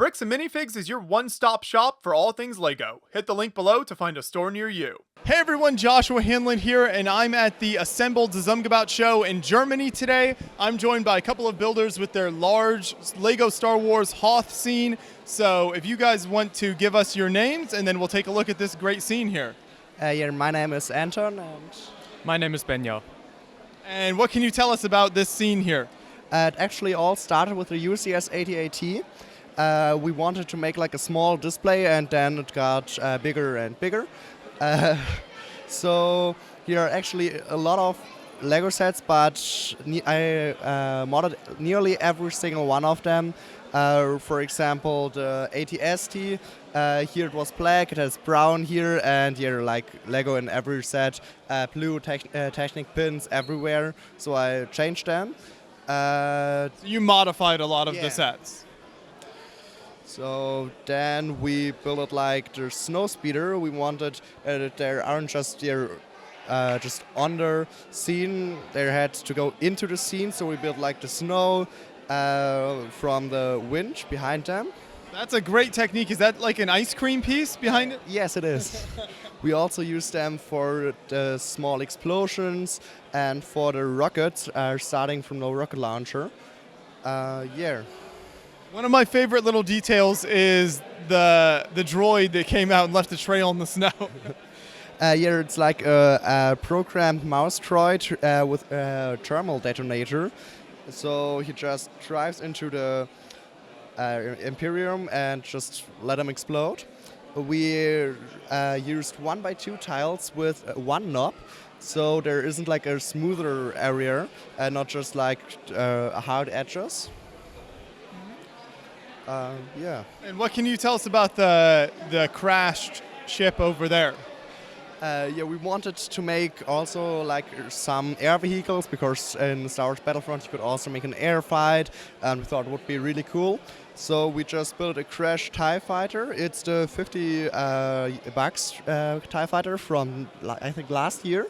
Bricks and Minifigs is your one-stop shop for all things LEGO. Hit the link below to find a store near you. Hey everyone, Joshua Hanlon here, and I'm at the assembled Zusammengebaut show in Germany today. I'm joined by a couple of builders with their large LEGO Star Wars Hoth scene. So if you guys want to give us your names, and then we'll take a look at this great scene here. My name is Anton, and My name is Benja. And what can you tell us about this scene here? it actually all started with the UCS 80AT. We wanted to make like a small display, and then it got bigger and bigger. So here are actually a lot of Lego sets, but I modded nearly every single one of them. For example, the ATST, here it was black, it has brown here, and here like Lego in every set, blue Technic pins everywhere, so I changed them. You modified a lot of Yeah. the sets. So then we built it like the snow speeder. We wanted that there aren't just here, just on the scene. They had to go into the scene, so we built like the snow from the winch behind them. That's a great technique. Is that like an ice cream piece behind it? Yes, it is. We also use them for the small explosions and for the rockets, starting from the rocket launcher. Yeah. One of my favorite little details is the droid that came out and left a trail in the snow. Here it's like a programmed mouse droid with a thermal detonator. So he just drives into the Imperium and just let them explode. We used 1x2 tiles with one knob, so there isn't like a smoother area, not just like hard edges. Yeah. And what can you tell us about the crashed ship over there? Yeah, we wanted to make also like some air vehicles, because in Star Wars Battlefront you could also make an air fight, and we thought it would be really cool. So we just built a crashed TIE fighter. It's the 50 bucks TIE fighter from I think last year.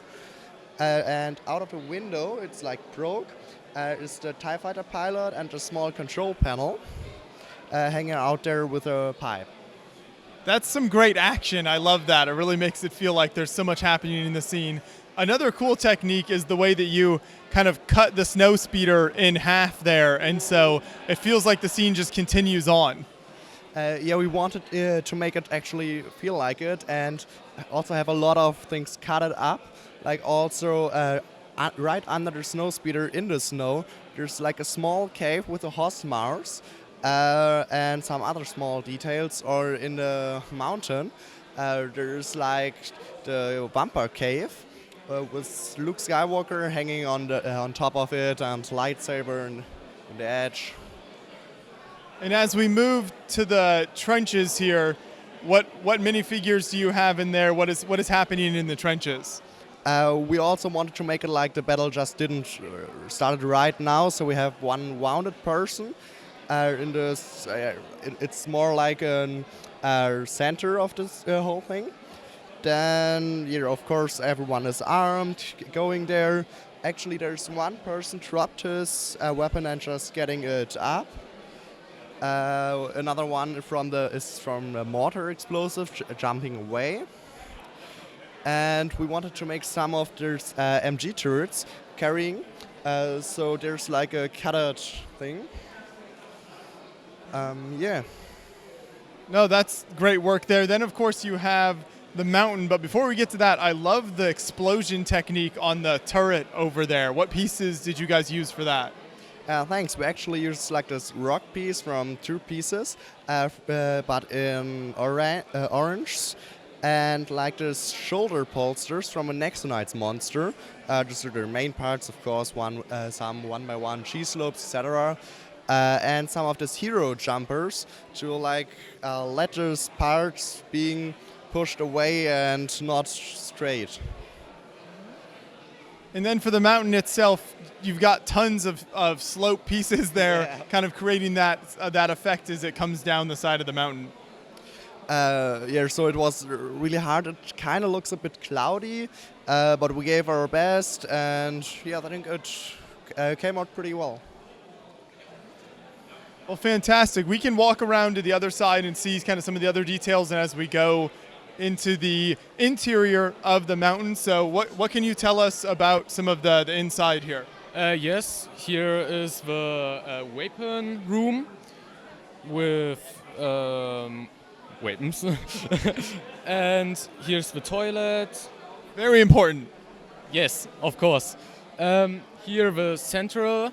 And out of the window, it's like broke, is the TIE fighter pilot and a small control panel hanging out there with a pipe. That's some great action. I love that. It really makes it feel like there's so much happening in the scene. Another cool technique is the way that you kind of cut the snow speeder in half there, and so it feels like the scene just continues on. Yeah, we wanted to make it actually feel like it, and also have a lot of things cut it up. Like also right under the snow speeder in the snow, there's like a small cave with a Hoth Mars. And some other small details. Or in the mountain, there's like the bumper cave with Luke Skywalker hanging on top of it, and lightsaber in the edge. And as we move to the trenches here, what minifigures do you have in there? What is happening in the trenches? We also wanted to make it like the battle just didn't started right now, so we have one wounded person. It's more like a center of this whole thing. Then, of course, everyone is armed, going there. Actually, there's one person dropped his weapon and just getting it up. Another one is from the mortar explosive, jumping away. And we wanted to make some of these MG turrets carrying. So there's like a cutted thing. Yeah. No, that's great work there. Then, of course, you have the mountain. But before we get to that, I love the explosion technique on the turret over there. What pieces did you guys use for that? Thanks. We actually used like this rock piece from two pieces, but in orange, and like this shoulder bolsters from a Nexonites monster. These are the main parts, of course. Some 1x1 G-slopes, etc. And some of these hero jumpers to like let those parts being pushed away and not straight. And then for the mountain itself, you've got tons of slope pieces there, Yeah. kind of creating that effect as it comes down the side of the mountain. Yeah, so it was really hard. It kind of looks a bit cloudy, but we gave our best, and yeah, I think it came out pretty well. Well, fantastic. We can walk around to the other side and see kind of some of the other details, and as we go into the interior of the mountain. So what can you tell us about some of the inside here? Yes, here is the weapon room with weapons. And here's the toilet. Very important. Yes, of course. Here the central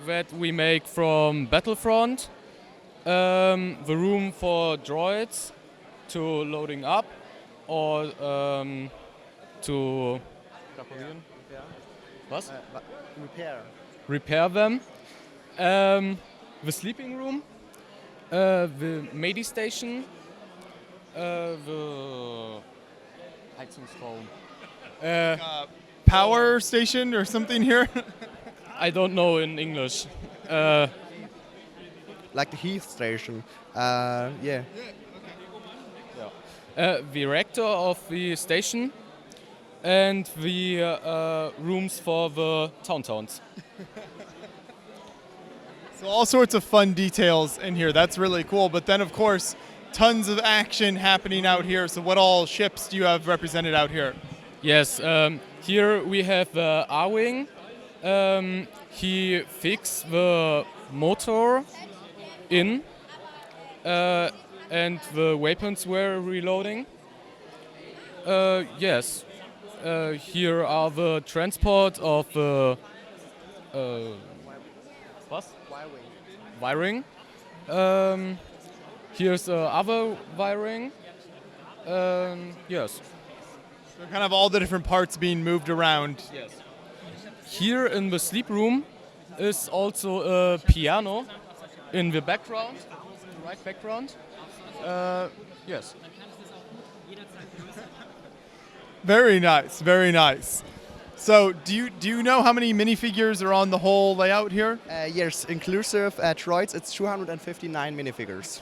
that we make from Battlefront. The room for droids to loading up or to was? Repair them. The sleeping room, the Medi station, the Heizungsraum. Power station or something here? I don't know in English. Like the Heath station. Yeah. The reactor of the station and the rooms for the towns. So all sorts of fun details in here. That's really cool. But then, of course, tons of action happening out here. So what all ships do you have represented out here? Yes, here we have the R-Wing. He fixed the motor in and the weapons were reloading. Yes, here are the transport of the wiring. Here's the other wiring. Yes. So kind of all the different parts being moved around. Yes. Here in the sleep room is also a piano in the background, the right background. Yes. Very nice, very nice. So do you know how many minifigures are on the whole layout here? Yes, inclusive droids, it's 259 minifigures.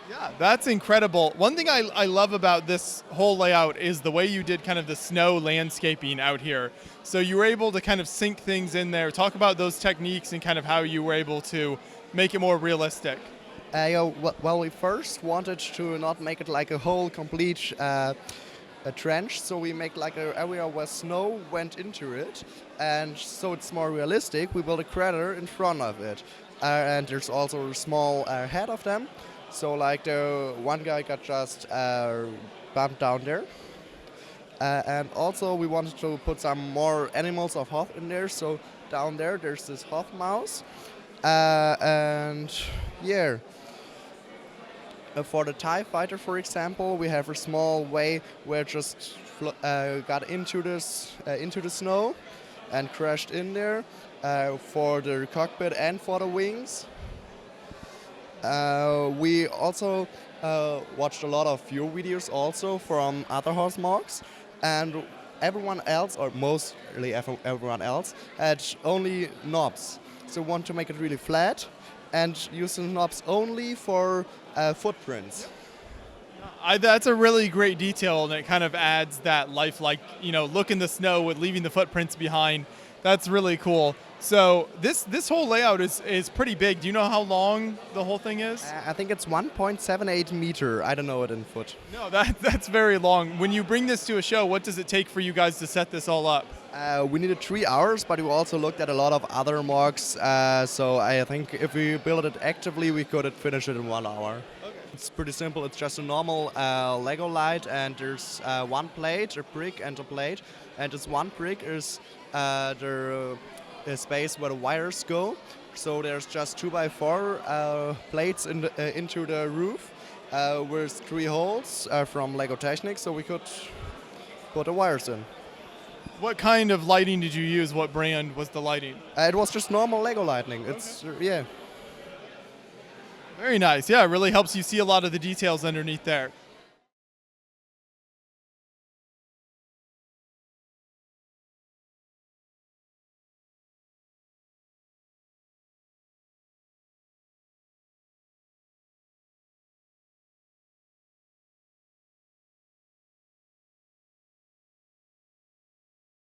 Yeah, that's incredible. One thing I love about this whole layout is the way you did kind of the snow landscaping out here. So you were able to kind of sink things in there. Talk about those techniques and kind of how you were able to make it more realistic. Well, we first wanted to not make it like a whole complete a trench, so we make like an area where snow went into it, and so it's more realistic. We built a crater in front of it, and there's also a small head of them. So like the one guy got just bumped down there. And also we wanted to put some more animals of Hoth in there. So down there there's this Hoth mouse. And yeah. For the TIE fighter, for example, we have a small way where it just got into the snow and crashed in there. For the cockpit and for the wings. We also watched a lot of view videos also from other Hoth marks, and everyone else, or mostly everyone else, had only knobs. So we want to make it really flat and use the knobs only for footprints. That's a really great detail, and it kind of adds that lifelike, look in the snow with leaving the footprints behind. That's really cool. So this whole layout is pretty big. Do you know how long the whole thing is? I think it's 1.78 meter. I don't know it in foot. No, that's very long. When you bring this to a show, what does it take for you guys to set this all up? We needed 3 hours, but we also looked at a lot of other marks. So I think if we build it actively, we could finish it in 1 hour. Okay. It's pretty simple. It's just a normal Lego light, and there's one plate, a brick, and a plate. And this one brick is the space where the wires go. So there's just 2x4 plates into the roof with 3 holes from Lego Technic, so we could put the wires in. What kind of lighting did you use? What brand was the lighting? It was just normal Lego lighting. It's yeah. Very nice. Yeah, it really helps you see a lot of the details underneath there.